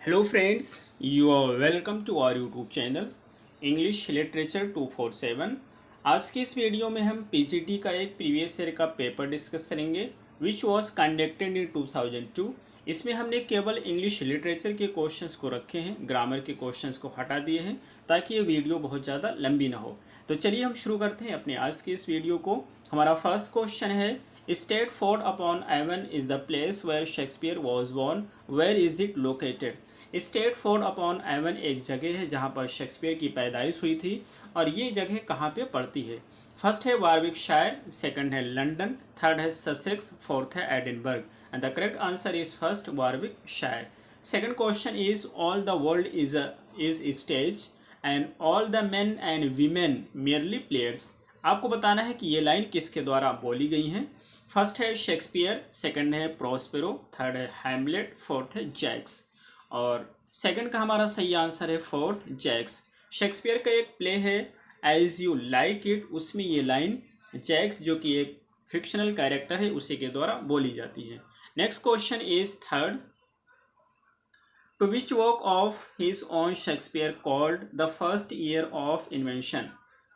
Hello friends, you are welcome to our YouTube channel English literature 247। आज की इस video में हम पीजीटी का एक प्रीवियस ईयर का पेपर डिस्कस करेंगे विच वाज कंडक्टेड इन 2002। इसमें हमने केवल इंग्लिश लिटरेचर के क्वेश्चंस को रखे हैं, ग्रामर के क्वेश्चंस को हटा दिए हैं ताकि ये वीडियो बहुत ज़्यादा लंबी ना हो। तो चलिए हम शुरू करते हैं अपने आज की इस वीडियो को। हमारा फर्स्ट क्वेश्चन है, Stratford upon Avon is the place where Shakespeare was born, where is it located. Stratford upon Avon एक जगह है जहाँ पर शेक्सपियर की पैदाइश हुई थी और ये जगह कहाँ पे पड़ती है। फर्स्ट है वारविकशायर, सेकंड है लंदन, थर्ड है ससेक्स, फोर्थ है Edinburgh and the correct answer is first Warwickshire. Second question is all the world is stage and all the main and women merely players. आपको बताना है कि ये line किसके द्वारा बोली गई हैं। फर्स्ट है शेक्सपियर, सेकंड है प्रोस्पेरो, थर्ड है हैमलेट, फोर्थ है जैक्स। और सेकंड का हमारा सही आंसर है फोर्थ जैक्स। शेक्सपियर का एक प्ले है एज यू लाइक इट, उसमें ये लाइन जैक्स जो कि एक फिक्शनल कैरेक्टर है उसी के द्वारा बोली जाती है। Next question is third, to which work of his own Shakespeare called the first year of invention.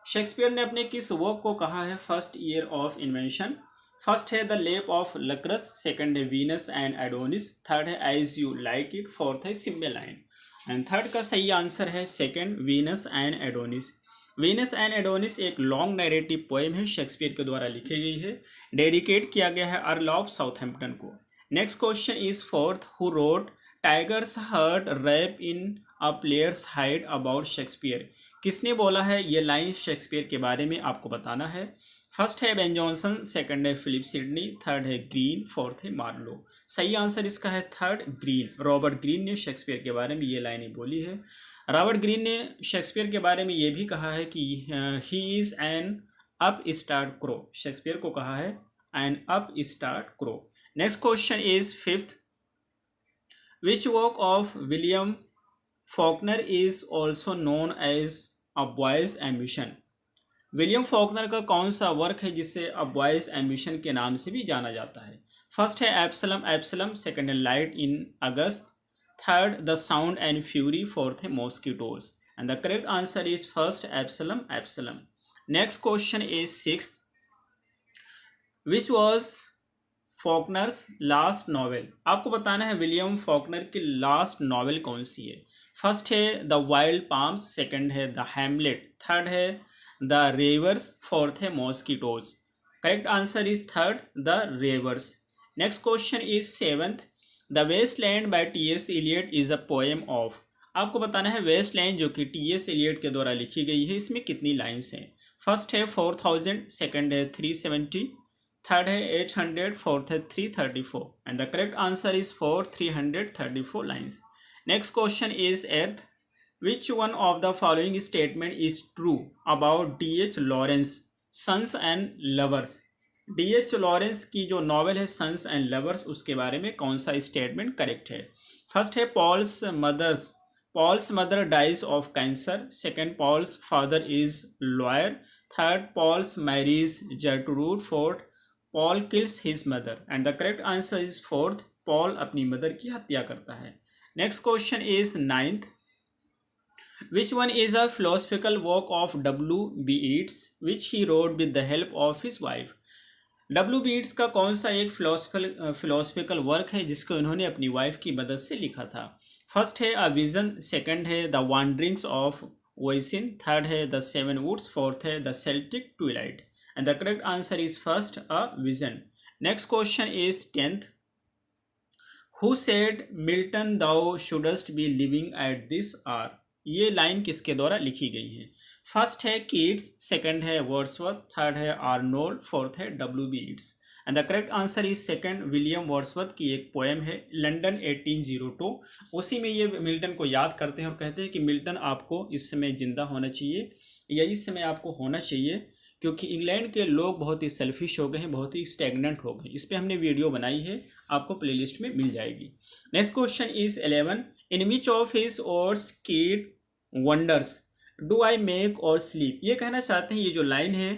Shakespeare ने अपने किस वर्क को कहा है first year of invention. First है the rape of Lucrece, second है वीनस एंड एडोनिस, थर्ड है as you like it, fourth है सिम्बेलाइन एंड थर्ड का सही आंसर है second Venus and Adonis. Venus and Adonis एक लॉन्ग नैरेटिव पोएम है, Shakespeare के द्वारा लिखी गई है, डेडिकेट किया गया है अर्ल ऑफ साउथहैम्पटन को। Next question is fourth, who wrote tiger's heart wrap in a player's hide about Shakespeare. किसने बोला है ये लाइन शेक्सपियर के बारे में, आपको बताना है। फर्स्ट है बेन जॉनसन, सेकंड है फिलिप सिडनी, थर्ड है ग्रीन, फोर्थ है मार्लो। सही आंसर इसका है थर्ड ग्रीन। रॉबर्ट ग्रीन ने शेक्सपियर के बारे में ये लाइनें बोली है। रॉबर्ट ग्रीन ने शेक्सपियर के बारे में ये भी कहा है कि he is an upstart crow. Shakespeare को कहा है an upstart crow. Next question is fifth, which work of William Faulkner is also known as a boy's ambition. William Faulkner का कौन सा वर्क है जिसे अ बॉयज एम्बिशन के नाम से भी जाना जाता है। फर्स्ट है एप्सलम एप्सलम, सेकंड है light in August, third the sound and fury, fourth है mosquitoes and the correct answer is first Absalom Absalom. Next question is sixth, which was Faulkner's last novel. आपको बताना है William Faulkner की last novel कौन सी है। First है the wild palms, second है द हैमलेट, थर्ड है द रेवर्स, फोर्थ है mosquitoes. Correct answer is third the Reivers. Next question is seventh, the waste land by T S. Eliot is a poem of. आपको बताना है waste land जो कि T.S.. Elliot के द्वारा लिखी गई है, इसमें कितनी लाइन्स हैं। फर्स्ट है 4000, सेकंड है 370, थर्ड है 800, फोर्थ है 334 and the correct answer is 334 lines. Next question is eighth, which one of the following statement is true about D.H. Lawrence Sons and Lovers। D.H. Lawrence की जो novel है sons and lovers, उसके बारे में कौन सा statement correct है। First है Paul's mother dies of cancer, second Paul's father is lawyer, third Paul's marries Gertrude, fourth Paul kills his mother and the correct answer is fourth, Paul अपनी mother की हत्या करता है। Next question is ninth, which one is a philosophical work of W.B. Yeats which he wrote with the help of his wife। W.B. Yeats का कौन सा एक philosophical work है जिसको उन्होंने अपनी वाइफ की मदद से लिखा था। फर्स्ट है अ विजन, सेकंड है the wanderings of Oisin, third है द सेवन वुड्स, फोर्थ है the Celtic twilight and the correct answer is first a vision. Next question is tenth, who said Milton thou shouldst be living at this hour. ये line किसके द्वारा लिखी गई है। First है Keats, second है Wordsworth, third है Arnold, fourth है W.B. Yeats and the correct answer is second William Wordsworth की एक पोएम है लंदन 1802। उसी में ये मिल्टन को याद करते हैं और कहते हैं कि मिल्टन आपको इस समय जिंदा होना चाहिए या इस समय आपको होना चाहिए क्योंकि इंग्लैंड के लोग बहुत ही सेल्फिश हो गए हैं, बहुत ही स्टैग्नेंट हो गए। इस पर हमने वीडियो बनाई है, आपको प्लेलिस्ट में मिल जाएगी। Next question is 11, in which of his odds कीट wonders do I make or sleep. ये कहना चाहते हैं ये जो लाइन है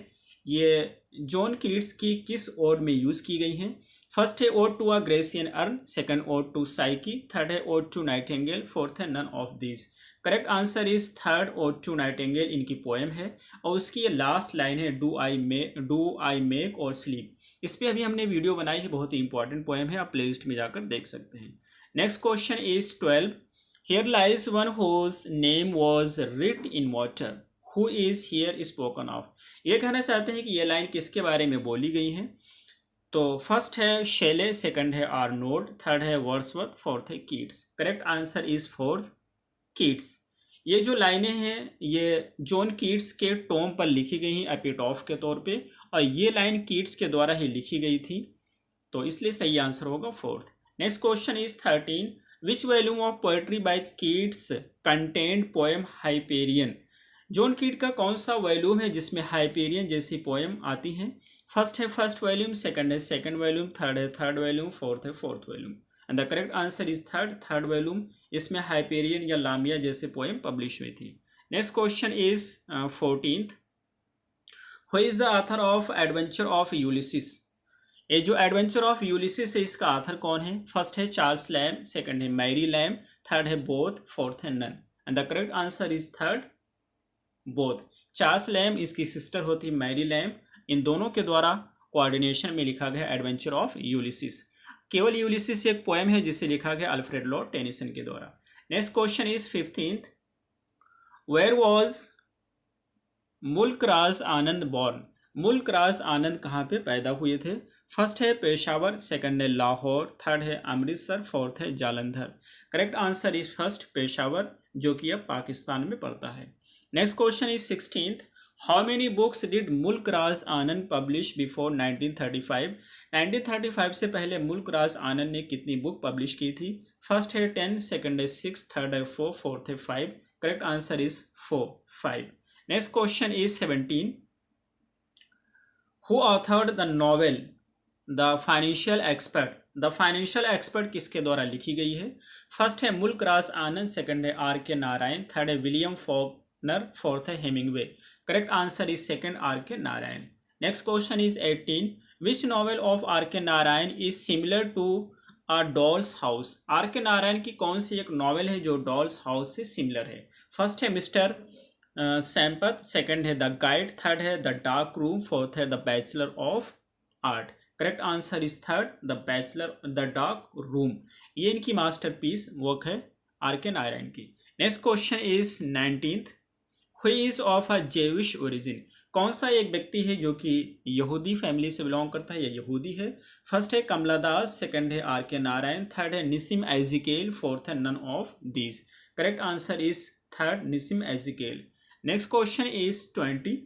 ये जॉन कीट्स की किस ओड में यूज की गई हैं? फर्स्ट है ode to a Grecian urn, second ode to Psyche, third है ओड टू नाइटिंगेल, फोर्थ है none of this. Correct answer is third, ode to nightingale इनकी पोएम है और उसकी ये लास्ट लाइन है do I make or sleep. इस पर अभी हमने वीडियो बनाई है, बहुत ही इंपॉर्टेंट पोएम है, आप प्लेलिस्ट में जाकर देख सकते हैं। Next question is 12। Here lies one whose name was writ in water, who is here spoken of. ये कहना चाहते हैं कि ये लाइन किसके बारे में बोली गई है? तो फर्स्ट है शेले, सेकंड है आर्नोल्ड, थर्ड है वर्ड्सवर्थ, फोर्थ है Keats. Correct answer is fourth, Keats. ये जो लाइनें हैं ये जॉन कीट्स के टॉम पर लिखी गई हैं एपिटॉफ के तौर पे, और ये लाइन कीट्स के द्वारा ही लिखी गई थी, तो इसलिए सही आंसर होगा fourth. Next question is 13। Which volume of poetry bye Keats content poem Hyperion. John कीट का कौन सा वॉल्यूम है जिसमें हाइपेरियन जैसी पोएम आती हैं? फर्स्ट है फर्स्ट वॉल्यूम, सेकंड है सेकंड वॉल्यूम, थर्ड है थर्ड वॉल्यूम, फोर्थ है fourth volume. And the correct answer is third volume. इसमें हाइपेरियन या लामिया जैसे पोएम पब्लिश हुई थी। Next question is 14th। Who is the author of adventure of Ulysses. ये जो एडवेंचर ऑफ यूलिसिस है इसका ऑथर कौन है? फर्स्ट है चार्ल्स लैम, सेकंड है मैरी लैम, थर्ड है बोथ, फोर्थ है none. And the correct answer is third, both. Charles Lamb इसकी सिस्टर होती मैरी लैम, इन दोनों के द्वारा कोऑर्डिनेशन में लिखा गया एडवेंचर ऑफ यूलिसिस। केवल यूलिसिस एक पोएम है जिसे लिखा गया अल्फ्रेड लॉर्ड टेनिसन के द्वारा। Next question is 15th। Where was Mulk Raj Anand born. मुल्क राज आनंद कहाँ पे पैदा हुए थे? फर्स्ट है पेशावर, सेकंड है लाहौर, थर्ड है अमृतसर, फोर्थ है Jalandhar. Correct answer is first, Peshawar, जो कि अब पाकिस्तान में पड़ता है। Next question is 16th। How many books did मुल्क राज आनंद पब्लिश बिफोर 1935। 1935 से पहले मुल्क राज आनंद ने कितनी बुक पब्लिश की थी? फर्स्ट है 10, सेकंड है 6, थर्ड है 4, फोर्थ है 5। Correct answer is 5। Next question is 17। Who authored the novel the financial expert. The financial expert किसके द्वारा लिखी गई है? फर्स्ट है मुल्क राज आनंद, सेकंड है आर के नारायण, थर्ड है विलियम फॉकनर, फोर्थ है Hemingway. Correct answer is second, R K Narayan. Next question is 18। Which novel of R K Narayan is similar to a doll's house. R K Narayan की कौन सी एक novel है जो doll's house से similar है? फर्स्ट है मिस्टर सैम्पथ, सेकंड है द गाइड, थर्ड है द डार्क रूम, फोर्थ है the bachelor of art. Correct answer is third, the bachelor the dark room. ये इनकी मास्टरपीस वर्क है आर के नारायण की। Next question is 19th। Who is of a Jewish origin. कौन सा एक व्यक्ति है जो कि यहूदी फैमिली से बिलोंग करता है या यहूदी है? फर्स्ट है कमला दास, सेकंड है आर के नारायण, थर्ड है निसिम एजिकेल, फोर्थ है none of these. Correct answer is third, Nissim Ezekiel. Next question is 20।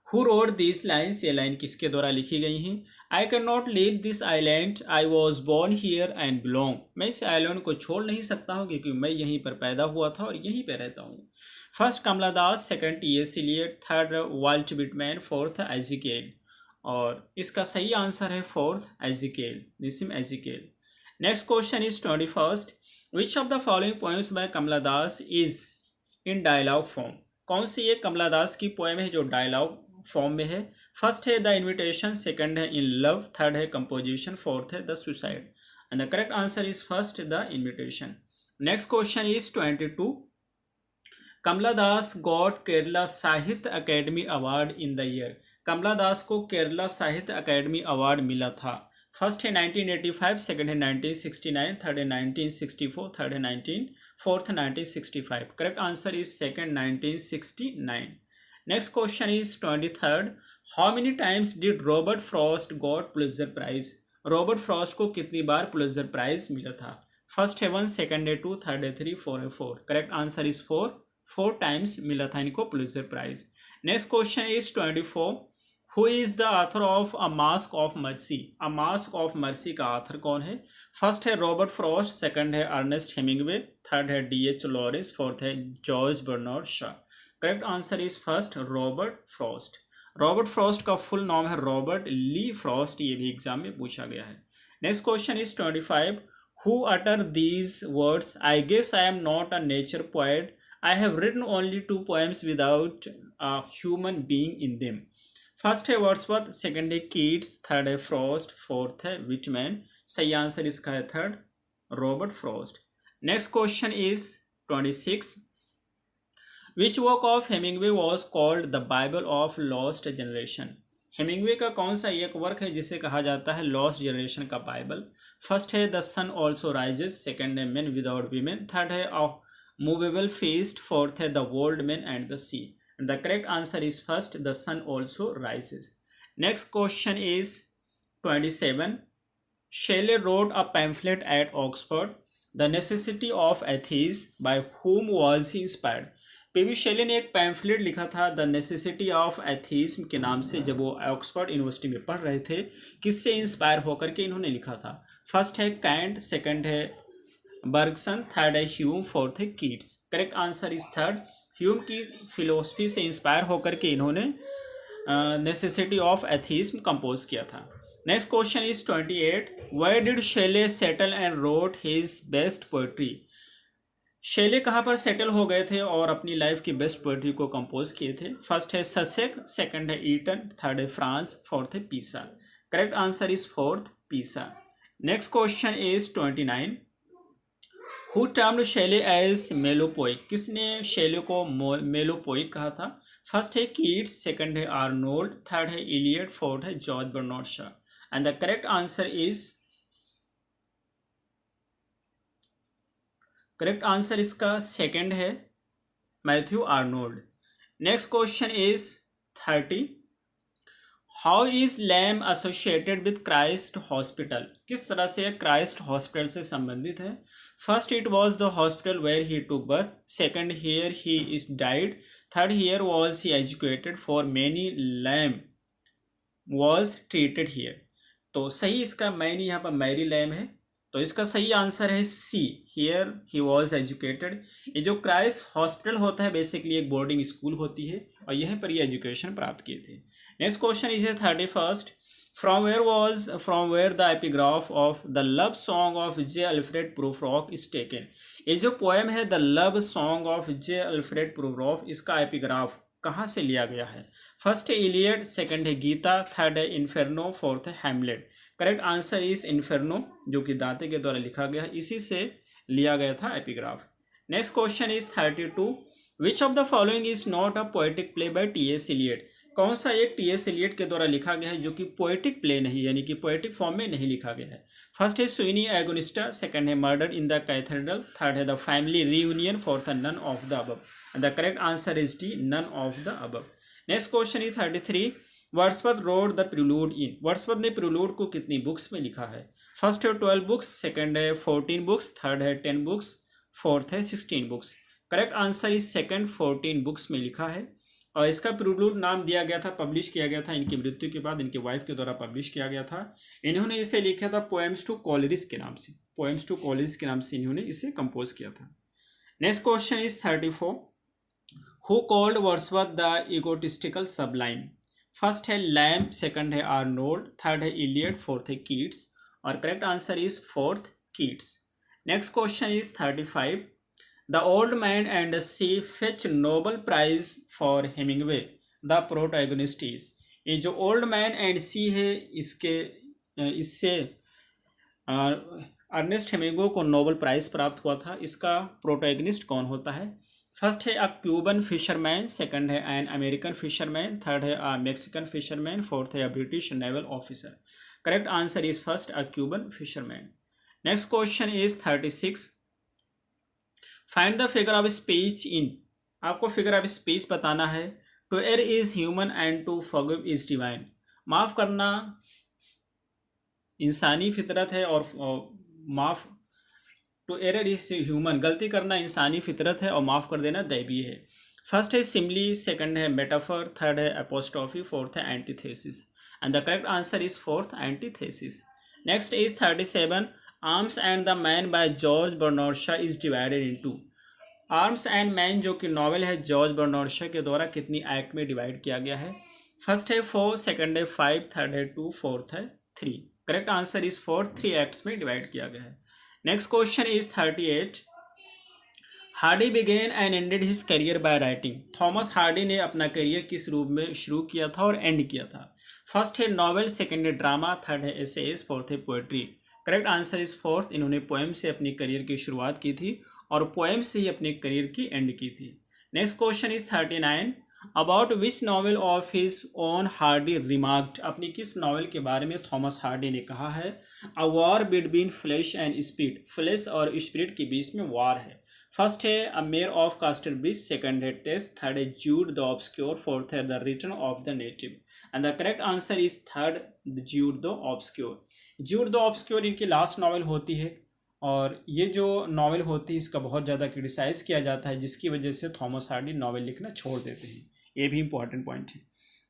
Who wrote this lines. ये लाइन किसके द्वारा लिखी गई हैं? I can not leave this island, I was born here and belong. मैं इस आइलैंड को छोड़ नहीं सकता हूँ क्योंकि मैं यहीं पर पैदा हुआ था और यहीं पर रहता हूँ। First Kamala Das, second T S. Eliot, third Walt Whitman, fourth Ezekiel. और इसका सही आंसर है fourth, Ezekiel, Nissim Ezekiel. Next question is 21st। Which of the following poems by Kamala Das is in dialogue form. कौन सी एक कमला दास की पोएम है जो डायलॉग फॉर्म में है? फर्स्ट है द इन्विटेशन, सेकंड है इन लव, थर्ड है कंपोजिशन, फोर्थ है the suicide. And the correct answer is first, the invitation. Next question is 22। Kamala Das got Kerala Sahitya Akademi award in the year. Kamala Das को केरला साहित्य अकेडमी अवार्ड मिला था। फर्स्ट है 1985, सेकंड है 1969, थर्ड है 1964, थर्ड है 1965। Correct answer is second, 1969। Next question is 23rd। How many times did Robert Frost got Pulitzer prize. Robert Frost को कितनी बार Pulitzer prize मिला था? फर्स्ट है 1, सेकंड है 2, थर्ड है 3, फोर है 4। करेक्ट आंसर इज 4 टाइम्स मिला था इनको Pulitzer prize. Next question is 24। Who is the author of a mask of mercy. A mask of mercy का ऑथर कौन है? फर्स्ट है रॉबर्ट फ्रॉस्ट, सेकंड है अर्नेस्ट हेमिंगवे, थर्ड है D.H. लॉरेंस, फोर्थ है George Bernard Shaw. Correct answer is first, Robert Frost. Robert Frost का full नाम है रॉबर्ट ली फ्रॉस्ट, ये भी एग्जाम में पूछा गया है। Next question is 25। Who utter these words, I guess I am not a nature poet, I have written only 2 poems without a human being in them. First है Wordsworth, second है Keats, third है Frost, fourth है Whitman. सही answer इसका है third, Robert Frost. Next question is 26। Which work of Hemingway was called the Bible of lost generation? Hemingway का कौन सा एक वर्क है जिसे कहा जाता है लॉस्ट जनरेशन का बाइबल? फर्स्ट है the sun also rises, second है मैन विदाउट वीमेन, थर्ड है मूवेबल feast, फोर्थ है the world man and the sea. The correct answer is first, the sun also rises. Next question is 27। Shelley wrote a pamphlet at Oxford, The Necessity of Atheism. By whom was he inspired? P B Shelley ने एक pamphlet लिखा था the necessity of atheism के नाम से, जब वो Oxford university में पढ़ रहे थे। किससे इंस्पायर होकर के इन्होंने लिखा था? फर्स्ट है कैंट, सेकंड है बर्गसन, थर्ड है ह्यूम, फोर्थ है Keats. Correct answer is third, Hume की फिलोसफी से इंस्पायर होकर के इन्होंने नेसेसिटी ऑफ एथीज्म कंपोज किया था। Next question is 28। Where did Shelley settle and wrote his best poetry? Shelley कहाँ पर सेटल हो गए थे और अपनी लाइफ की बेस्ट पोएट्री को कंपोज किए थे? फर्स्ट है ससेक्स, सेकंड है ईटन, थर्ड है फ्रांस, फोर्थ है Pisa. Correct answer is fourth, Pisa. Next question is 29। Who termed Shelley as melopoeic? किसने शेले को मेलोपोइक कहा था? फर्स्ट है कीट्स, सेकंड है आर्नोल्ड, थर्ड है इलियट, फोर्थ है George Bernard Shaw. And the correct answer is, correct answer इसका second है Matthew Arnold. Next question is 30। How is Lamb associated with Christ hospital? किस तरह से क्राइस्ट हॉस्पिटल से संबंधित है? First it was the hospital where he took birth, second here he is died, third here was he educated, for many Lamb was treated here. तो सही इसका many यहाँ पर मैरी लैम है, तो इसका सही आंसर है सी, हियर ही वॉज एजुकेटेड। ये जो क्राइस्ट हॉस्पिटल होता है बेसिकली एक बोर्डिंग स्कूल होती है और यहीं पर ये एजुकेशन प्राप्त किए थे। Next question is 31st। From where the epigraph of the love song of J Alfred Prufrock is taken? ये जो पोएम है the love song of J Alfred Prufrock, इसका एपिग्राफ कहाँ से लिया गया है? फर्स्ट है इलियड, सेकंड है गीता, थर्ड है इन्फेर्नो, फोर्थ है हैमलेट। करेक्ट आंसर इज इन्फेर्नो, जो कि दांते के द्वारा लिखा गया, इसी से लिया गया था epigraph. Next question is 32। Which of the following is not a poetic play by T S. Eliot? कौन सा एक टी.एस. एलियट के द्वारा लिखा गया है जो कि पोएटिक प्ले नहीं, यानी कि पोएटिक फॉर्म में नहीं लिखा गया है? फर्स्ट है स्विनी एगोनिस्टा, सेकंड है murder in the cathedral, third है द फैमिली रीयूनियन, फोर्थ है none of the above. The correct answer is D, none of the above. Next question is 33। Wordsworth wrote the prelude in? Wordsworth ने prelude को कितनी books में लिखा है? First है 12 books, second है 14 books, third है 10 बुक्स, फोर्थ है 16 books. Correct answer is second, 14 books में लिखा है। और इसका प्रिलूड नाम दिया गया था, पब्लिश किया गया था इनकी मृत्यु के बाद, इनके वाइफ के द्वारा पब्लिश किया गया था। इन्होंने इसे लिखा था पोएम्स टू कॉलेरिस के नाम से, पोएम्स टू कॉलेरिस के नाम से इन्होंने इसे कंपोज किया था। Next question is 34। Who called Wordsworth the egotistical sublime? First है लैम, सेकंड है आर्नोल्ड, थर्ड है इलियट, फोर्थ है कीट्स। और correct answer is fourth, Keats. Next question is 35। The old man and sea fetch Nobel prize for Hemingway, the protagonist is? ये जो old man and sea है, इससे Ernest Hemingway को Nobel prize प्राप्त हुआ था। इसका प्रोटैगनिस्ट कौन होता है? फर्स्ट है अ क्यूबन फिशरमैन, सेकंड है एन अमेरिकन फिशरमैन, थर्ड है अ मैक्सिकन फिशरमैन, फोर्थ है a British naval officer. Correct answer is first, a Cuban fisherman. Next question is 36। Find the figure of speech in? आपको figure of speech बताना है। To err is human and to forgive is divine. माफ़ करना इंसानी फितरत है और माफ़, टू एरर इज ह्यूमन, गलती करना इंसानी फितरत है और माफ़ कर देना दैवीय है। फर्स्ट है सिमली, सेकंड है मेटाफर, थर्ड है एपोस्ट्रॉफी, फोर्थ है antithesis. And the correct answer is fourth, antithesis. Next is 37। Arms and the man by George Bernard Shaw is divided into? Arms and man जो कि novel है George Bernard Shaw के द्वारा कितनी act में divide किया गया है? फर्स्ट है 4, सेकंड है 5, थर्ड है 2, फोर्थ है 3। करेक्ट आंसर इज 4, 3 एक्ट्स में डिवाइड किया गया है। Next question is 38। Hardy began and ended his career by writing. Thomas Hardy ने अपना करियर किस रूप में शुरू किया था और एंड किया था? फर्स्ट है नॉवेल, सेकंड है ड्रामा, थर्ड है एसेज, फोर्थ है poetry. Correct answer is fourth. इन्होंने पोएम से अपनी करियर की शुरुआत की थी और पोएम से ही अपने करियर की एंड की थी। Next question is 39। About which novel of his own Hardy remarked. अपनी किस नॉवेल के बारे में थॉमस हार्डी ने कहा है? A war between flesh and spirit. Flesh और स्पिरिट के बीच में वॉर है। फर्स्ट है a mayor of Casterbridge, second है टेस्ट, थर्ड है जूड द ऑब्सक्योर, फोर्थ है the return of the native. And the correct answer is third, Jude the obscure. Jude the obscure इनकी last novel होती है और ये जो नॉवेल होती है इसका बहुत ज़्यादा क्रिटिसाइज किया जाता है, जिसकी वजह से थॉमस हार्डी नॉवेल लिखना छोड़ देते हैं। ये भी इंपॉर्टेंट पॉइंट है।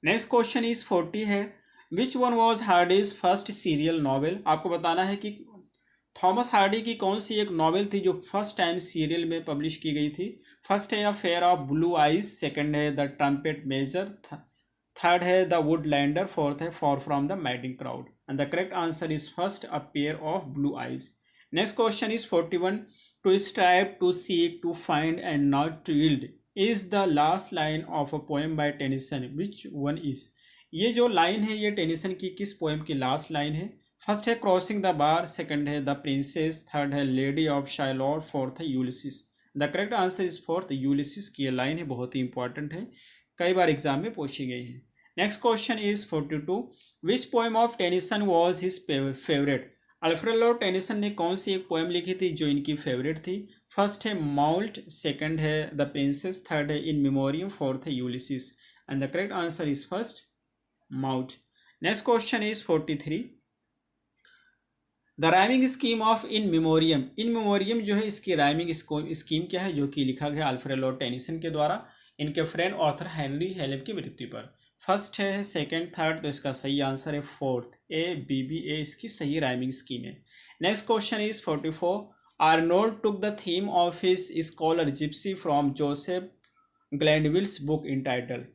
नेक्स्ट क्वेश्चन इज 40 है। Which one was Hardy's first serial novel. आपको बताना है कि थॉमस हार्डी की कौन सी एक नॉवेल थी जो फर्स्ट टाइम सीरियल में पब्लिश की गई थी? फर्स्ट है a pair of blue eyes, second है द ट्रम्पेट मेजर, थर्ड है द वुडलैंडर, फोर्थ है far from the madding crowd. And the correct answer is first, a pair of blue eyes. Next question is 41। To strive, to seek, to find and not to yield is the last line of a poem by Tennyson. Which one is. ये जो line है ये Tennyson की किस poem की last line है? First है crossing the bar, second है द प्रिंसेस, थर्ड है लेडी ऑफ शाइलॉट, फोर्थ है Ulysses. The correct answer is fourth, Ulysses की ये लाइन है, बहुत ही इंपॉर्टेंट है, कई बार एग्जाम में पूछी गई है। Next question is 42। Which poem of Tennyson was his favourite. Alfred Lord Tennyson ने कौन सी एक पोएम लिखी थी जो इनकी फेवरेट थी? फर्स्ट है माउल्ट, सेकंड है द प्रिंसेस, थर्ड है इन मेमोरियम, फोर्थ है Ulysses. And the correct answer is first, mould. Next question is 43। The rhyming scheme of in memoriam. In memoriam जो है इसकी राइमिंग स्कीम क्या है जो कि लिखा गया अल्फ्रेड लॉर्ड टेनिसन के द्वारा इनके फ्रेंड ऑथर हेनरी हेलेम की मृत्यु पर। फर्स्ट है, सेकंड, थर्ड, तो इसका सही आंसर है fourth, A B B A इसकी सही राइमिंग स्कीम है। Next question is 44। Arnold took the theme of his scholar gipsy from Joseph Glanvill's book entitled.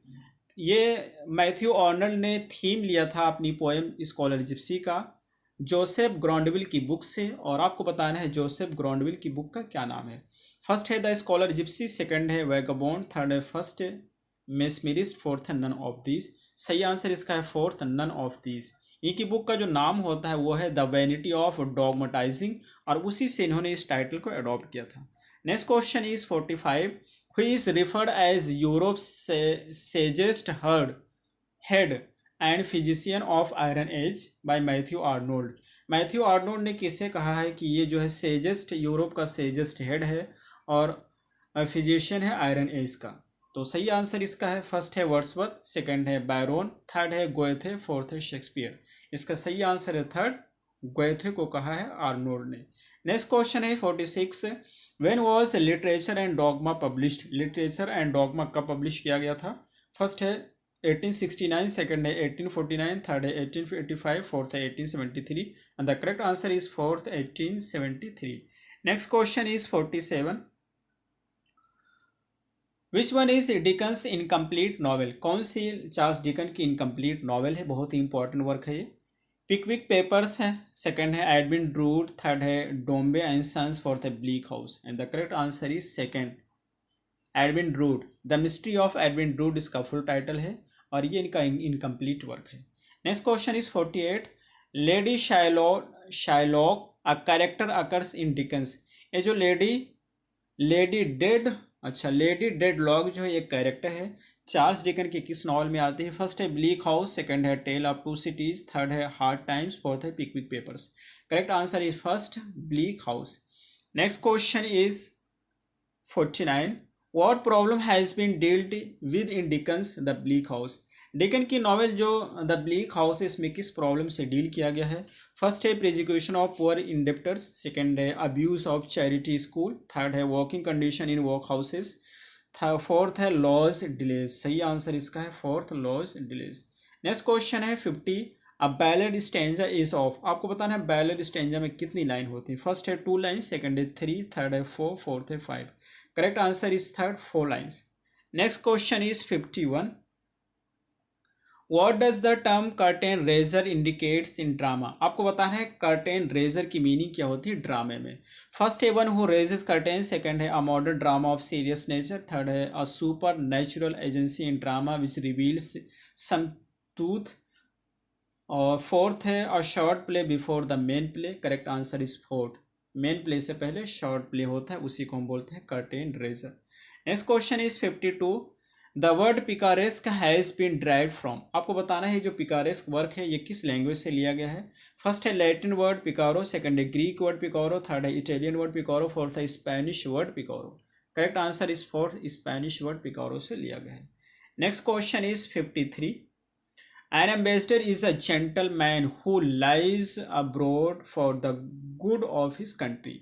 ये मैथ्यू आर्नल्ड ने थीम लिया था अपनी पोएम स्कॉलर जिप्सी का जोसेफ ग्रॉन्डविल की बुक से, और आपको बताना है जोसेफ ग्रॉन्डविल की बुक का क्या नाम है। फर्स्ट है द स्कॉलर जिप्सी, सेकंड है वैगाबॉन्ड, थर्ड है फर्स्ट मेस्मेरिस्ट, फोर्थ है नन ऑफ दीज। सही आंसर इसका है फोर्थ, नन ऑफ दीज। इनकी बुक का जो नाम होता है वो है द वैनिटी ऑफ डॉगमेटाइजिंग और उसी से इन्होंने इस टाइटल को अडॉप्ट किया था। Next question is 45। Who is referred as Europe sagest head and physician of iron age by Matthew Arnold. Matthew Arnold ने किसे कहा है कि ये जो है सेजेस्ट, यूरोप का सेजेस्ट हेड है और फिजिशियन है आयरन एज का? तो सही आंसर इसका है फर्स्ट है वर्ड्सवर्थ, सेकंड है बैरोन, थर्ड है गोएथे, फोर्थ है शेक्सपियर। इसका सही आंसर है थर्ड, गोएथे को कहा है आर्नोल्ड ने। नेक्स्ट क्वेश्चन है 46। When was literature and dogma published. Literature and dogma कब पब्लिश किया गया था? फर्स्ट है 1869, सेकंड है 1849, थर्ड है 1885, फोर्थ है 1873। And the correct answer is fourth, 1873। Next question is 47। Which one is Dickens incomplete novel. कौन सी चार्ल्स डिकन की इनकम्प्लीट नॉवेल है? बहुत ही इंपॉर्टेंट वर्क है ये। पिकविक पेपर्स है, सेकंड है एडविन ड्रूड, थर्ड है डोम्बे एंड सन्स, फोर्थ है Bleak house. And the correct answer is second, Edwin Drood. The mystery of Edwin Drood इसका फुल टाइटल है और ये इनका इनकम्प्लीट वर्क है। Next question is 48। Lady Shylock a character occurs in Dickens. ये जो lady deadlock जो है एक कैरेक्टर है चार्ल्स डिकन के किस नॉवल में आती है? फर्स्ट है ब्लीक हाउस, सेकंड है tale of two cities, third है हार्ड टाइम्स, फोर्थ है Pickwick papers. Correct answer is first, Bleak house. Next question is 49। What problem has been dealt with in Dickens The Bleak House। Deacon की novel जो the bleak house है इसमें किस problem से deal किया गया है? फर्स्ट है prosecution of poor indebtors, second है abuse of charity school, third है working condition in workhouses, fourth है लॉज डिलेज। सही आंसर इसका है fourth, law's delays. Next question है 50। A ballad stanza is of. आपको बताना है बैलेड स्टेंजा में कितनी लाइन होती है? फर्स्ट है 2 लाइन, सेकंड है 3, थर्ड है 4, फोर्थ है 5। Correct answer is third, 4 lines. Next question is 51। What does the term curtain raiser indicates in drama. आपको बताना है कर्टेन रेजर की मीनिंग क्या होती है ड्रामे में। फर्स्ट है one who raises curtain, second है a modern drama of serious nature, third है a supernatural agency in drama which reveals some truth, और फोर्थ है a short play before the main play. Correct answer is fourth. Main play से पहले short play होता है, उसी को हम बोलते हैं curtain raiser. Next question is 52। The word picaresque has been derived from. आपको बताना है जो पिकारेस्क वर्क है ये किस लैंग्वेज से लिया गया है। फर्स्ट है लैटिन वर्ड पिकारो, सेकंड है ग्रीक वर्ड पिकारो, थर्ड है इटालियन वर्ड पिकारो, फोर्थ है Spanish word picaro. Correct answer is fourth, Spanish word picaro से लिया गया है। Next question is 53। An ambassador is a gentleman who lies abroad for the good of his country.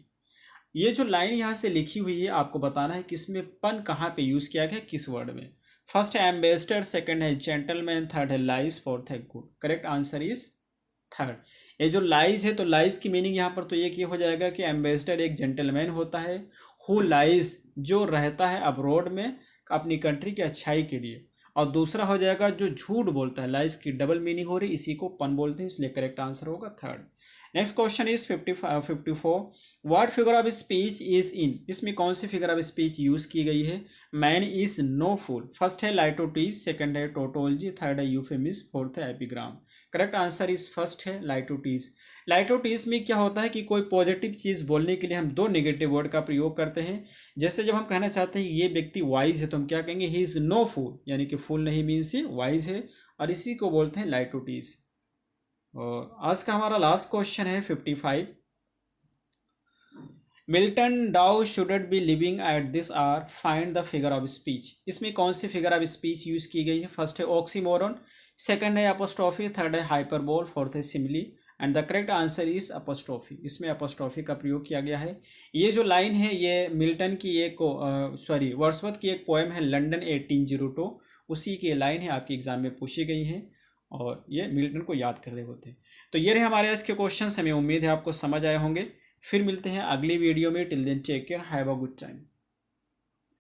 ये जो line यहाँ से लिखी हुई है आपको बताना है किसमें पन कहाँ पे यूज़ किया गया, किस वर्ड में। फर्स्ट है एम्बेसडर, सेकंड है जेंटलमैन, थर्ड है लाइज, फोर्थ है good. Correct answer is third. ये जो लाइज है तो लाइज की मीनिंग यहाँ पर तो ये हो जाएगा कि एम्बेसडर एक जेंटलमैन होता है, हु लाइज जो रहता है अब्रॉड में अपनी कंट्री की अच्छाई के लिए, और दूसरा हो जाएगा जो झूठ बोलता है। लाइज की डबल मीनिंग हो रही, इसी को पन बोलते हैं, इसलिए करेक्ट आंसर होगा third. Next question is 54। What figure of speech is in. इसमें कौन सी फिगर ऑफ स्पीच यूज की गई है। Man is no fool. First है लाइटोटीज, सेकंड है टोटोलॉजी, थर्ड है यूफेमिस, फोर्थ है epigram. Correct answer is first है लाइटोटीज। लाइटोटीज में क्या होता है कि कोई पॉजिटिव चीज़ बोलने के लिए हम दो नेगेटिव वर्ड का प्रयोग करते हैं। जैसे जब हम कहना चाहते हैं ये व्यक्ति वाइज है तो हम क्या कहेंगे, ही इज़ नो फूल, यानी कि फूल नहीं मीन्स ही वाइज है, और इसी को बोलते हैं लाइटोटीज। और आज का हमारा लास्ट क्वेश्चन है 55। Milton thou shouldst be living at this hour, find the figure of speech. इसमें कौन सी फिगर ऑफ स्पीच यूज की गई है। फर्स्ट है ऑक्सीमोरन, सेकंड है अपोस्ट्रोफी, थर्ड है हाइपरबोल, फोर्थ है simile, and the correct answer is apostrophe. इसमें अपोस्ट्रोफी का प्रयोग किया गया है। ये जो लाइन है ये मिल्टन की एक वर्ड्सवर्थ की एक पोएम है लंदन 1802, उसी की लाइन है, आपके एग्जाम में पूछी गई है, और ये मिल्टन को याद कर रहे होते हैं। तो ये रहे हमारे आज के क्वेश्चन, हमें उम्मीद है आपको समझ आए होंगे। फिर मिलते हैं अगली वीडियो में। Till then take care, have a good time.